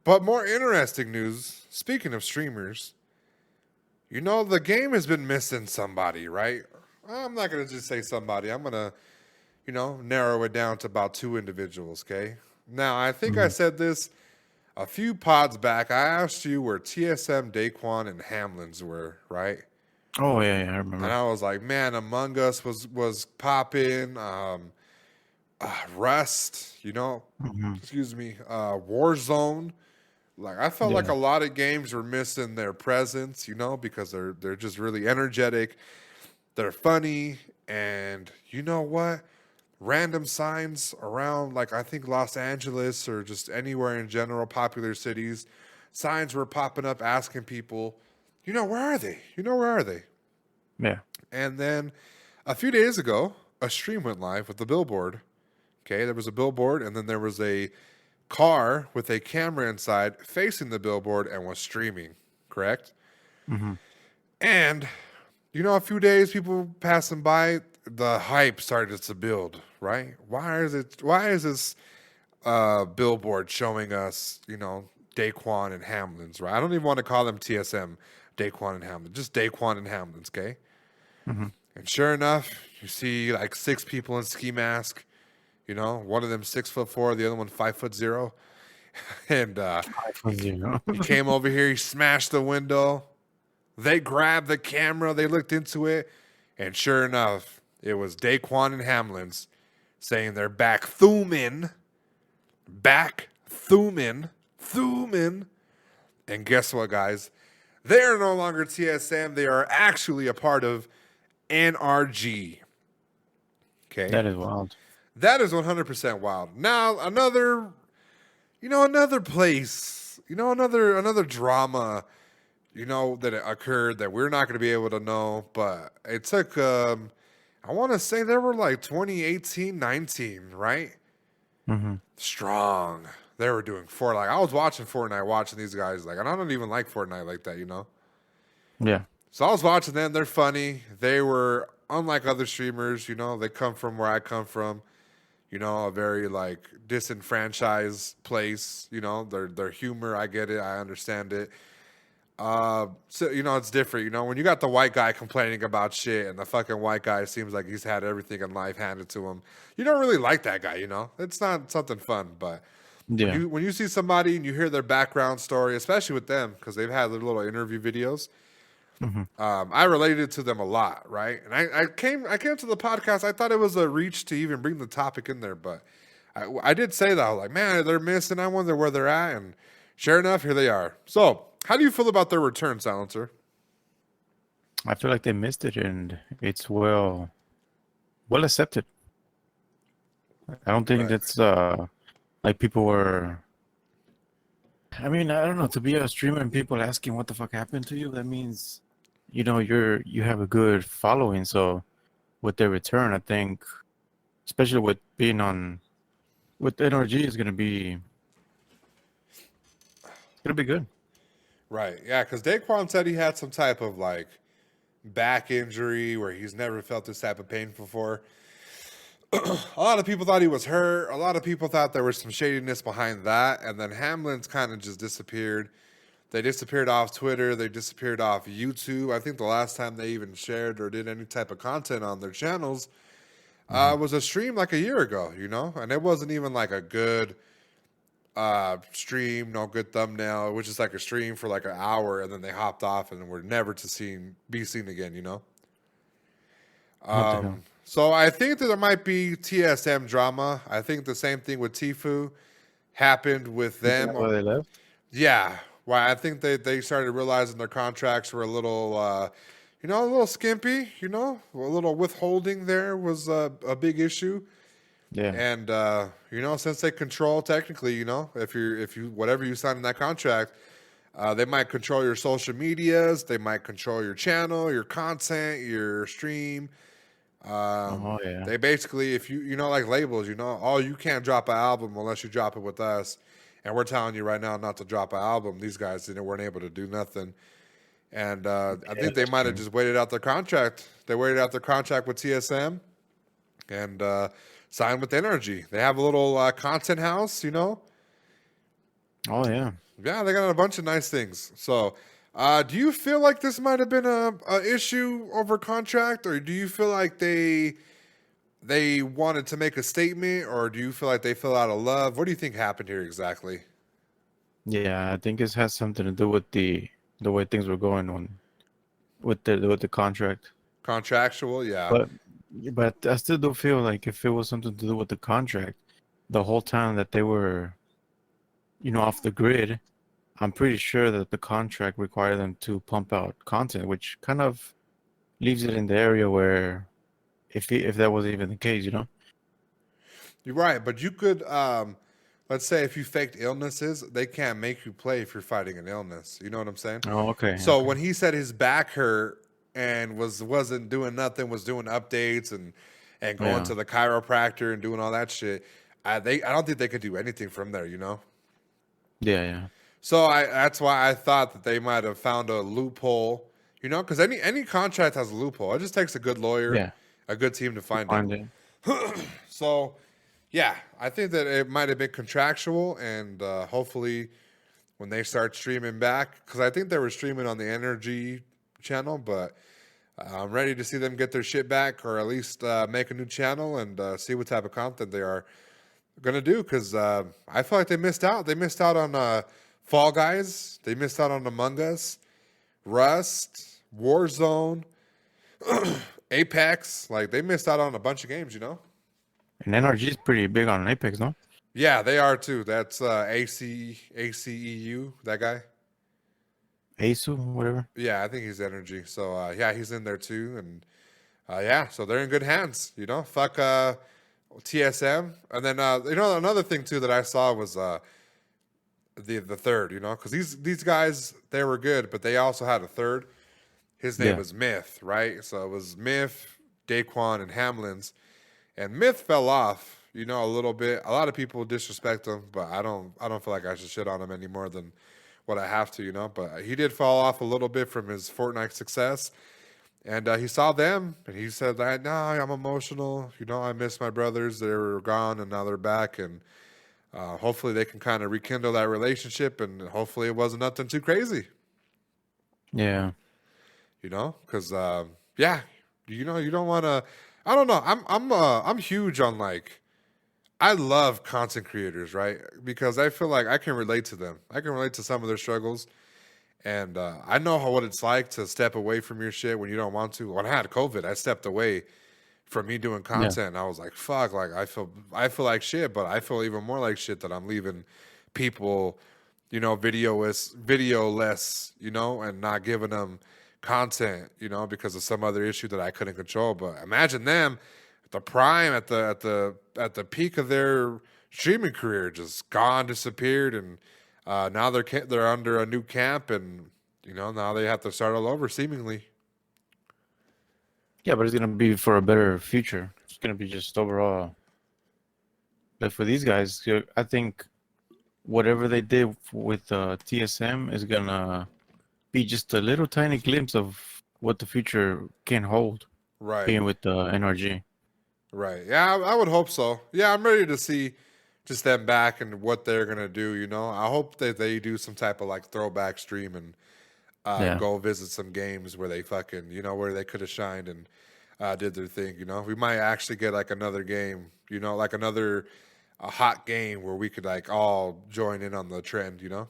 But more interesting news, speaking of streamers, the game has been missing somebody, right? I'm not going to just say somebody. I'm going to, narrow it down to about two individuals, okay? Now, I think I Mhm. said this a few pods back. I asked you where TSM, Daequan, and Hamlinz were, right? Oh yeah, I And remember. I was like, man, Among Us was popping. Rust, Hmm. excuse me, Warzone. Like I felt like Yeah, a lot of games were missing their presence, because they're just really energetic. They're funny, and you know what? Random signs around, like I think Los Angeles or just anywhere in general, popular cities, signs were popping up asking people, where are they? Where are they? yeah. And then a few days ago, a stream went live with the billboard. Okay, there was a billboard, and then there was a car with a camera inside facing the billboard and was streaming, correct? Hmm. And, a few days, people passing by, the hype started to build, right? Why is this billboard showing us, Daequan and Hamlinz, right? I don't even want to call them TSM, Daequan and Hamlinz, just Daequan and Hamlinz, okay? Hmm. And sure enough, you see like six people in ski mask. One of them 6'4", the other one 5'0", and iPhone 0. he came over here. He smashed the window. They grabbed the camera. They looked into it, and sure enough, it was Daequan and Hamlinz saying they're back. Thoomin, back. Thoomin. And guess what, guys? They are no longer TSM. They are actually a part of NRG. Okay. That is wild. That is 100% wild. Now another place, another drama, that occurred that we're not going to be able to know, but it took I want to say there were like 2018, 19, right? Hmm. Strong. They were doing Fortnite. Like I was watching Fortnite, watching these guys, like, and I don't even like Fortnite like that. Yeah. So I was watching them. They're funny. They were unlike other streamers. They come from where I come from. A very like disenfranchised place. Their humor. I get it. I understand it. So it's different. When you got the white guy complaining about shit, and the fucking white guy seems like he's had everything in life handed to him. You don't really like that guy. It's not something fun. But when Yeah. you see somebody and you hear their background story, especially with them because they've had their little interview videos. Hmm. I related to them a lot, right? And I came to the podcast. I thought it was a reach to even bring the topic in there, but I did say that. I was like, man, they're missing. I wonder where they're at. And sure enough, here they are. So, how do you feel about their return, Silencer? I feel like they missed it, and it's well accepted. I don't think Right. that's like people were. I mean, I don't know. To be a streamer and people asking what the fuck happened to you, that means, you have a good following. So with their return, I think, especially with being on with NRG, is gonna be good. Right. Yeah, because Daquan said he had some type of like back injury where he's never felt this type of pain before. A lot of people thought he was hurt. A lot of people thought there was some shadiness behind that. And then Hamlin's kind of just disappeared. They disappeared off Twitter. They disappeared off YouTube. I think the last time they even shared or did any type of content on their channels Hmm. was a stream like a year ago, And it wasn't even like a good stream, no good thumbnail. It was just like a stream for like an hour, and then they hopped off and were never to be seen again. What the hell? So I think that there might be TSM drama. I think the same thing with Tifu happened with Is that them. why they left? Yeah. Why I think they started realizing their contracts were a little a little skimpy, a little withholding there was a big issue. Yeah. And since they control technically, if you whatever you sign in that contract, they might control your social medias, they might control your channel, your content, your stream. Oh yeah. They basically, if you like labels, oh, you can't drop an album unless you drop it with us, and we're telling you right now not to drop an album. These guys weren't able to do nothing, and I Yeah, think they that's might have true. just waited out their contract. They waited out their contract with TSM and signed with Energy. They have a little content house, Oh yeah. Yeah, they got a bunch of nice things. So, do you feel like this might have been a issue over contract, or do you feel like they wanted to make a statement, or do you feel like they fell out of love? What do you think happened here exactly? Yeah, I think it has something to do with the way things were going on with the contract. Contractual, yeah. But but I still do feel like if it was something to do with the contract, the whole time that they were, off the grid, I'm pretty sure that the contract required them to pump out content, which kind of leaves it in the area where if that was even the case. You're right, but you could, let's say, if you faked illnesses, they can't make you play if you're fighting an illness. You know what I'm saying? Oh, okay, So okay. when he said his back hurt and wasn't doing nothing, was doing updates and going Yeah. to the chiropractor and doing all that shit, I don't think they could do anything from there. You know. Yeah, yeah. So that's why I thought that they might have found a loophole. You know, because any contract has a loophole. It just takes a good lawyer, Yeah. a good team to To find it. find it. So, yeah, I think that it might have been contractual, and hopefully, when they start streaming back, because I think they were streaming on the Energy channel, but I'm ready to see them get their shit back, or at least make a new channel and see what type of content they are gonna do. Because I feel like they missed out. They missed out on Fall Guys. They missed out on Among Us, Rust, Warzone, Apex. Like they missed out on a bunch of games. You know. And NRG is pretty big on Apex, no? Yeah, they are too. That's ACEU, that guy. Asu, whatever. Yeah, I think he's Energy. So yeah, he's in there too, and yeah, so they're in good hands. You know, fuck TSM, and then another thing too that I saw was the third. You know, because these guys they were good, but they also had a third. His name Yeah. was Myth, right? So it was Myth, Daequan, and Hamlinz. And Myth fell off, you know, a little bit. A lot of people disrespect him, but I don't feel like I should shit on him any more than what I have to, you know. But he did fall off a little bit from his Fortnite success, and he saw them, and he said that, "No, I'm emotional. You know, I miss my brothers. They were gone, and now they're back, and hopefully they can kind of rekindle that relationship, and hopefully it wasn't nothing too crazy, Yeah. you know, because yeah, you know, you don't want to. I don't know. I'm huge on like I love content creators, right? Because I feel like I can relate to them. I can relate to some of their struggles, and I know what it's like to step away from your shit when you don't want to. When I had COVID, I stepped away from me doing Yeah. content. And I was like, "Fuck!" Like I feel like shit, but I feel even more like shit that I'm leaving people, you know, video less, you know, and not giving them content, you know, because of some other issue that I couldn't control. But imagine them at the prime, at the peak of their streaming career, just gone, disappeared, and now they're under a new camp, and you know now they have to start all over, seemingly. Yeah, but it's gonna be for a better future. It's gonna be just overall. But for these guys, I think whatever they did with TSM is gonna be just a little tiny glimpse of what the future can hold, Right, being with NRG. right. Yeah, I would hope so. Yeah, I'm ready to see just them back and what they're gonna do. You know, I hope that they do some type of like throwback stream and Yeah. go visit some games where they fucking, you know, where they could have shined and did their thing. You know, we might actually get like another game, you know, like another a hot game where we could like all join in on the trend. You know.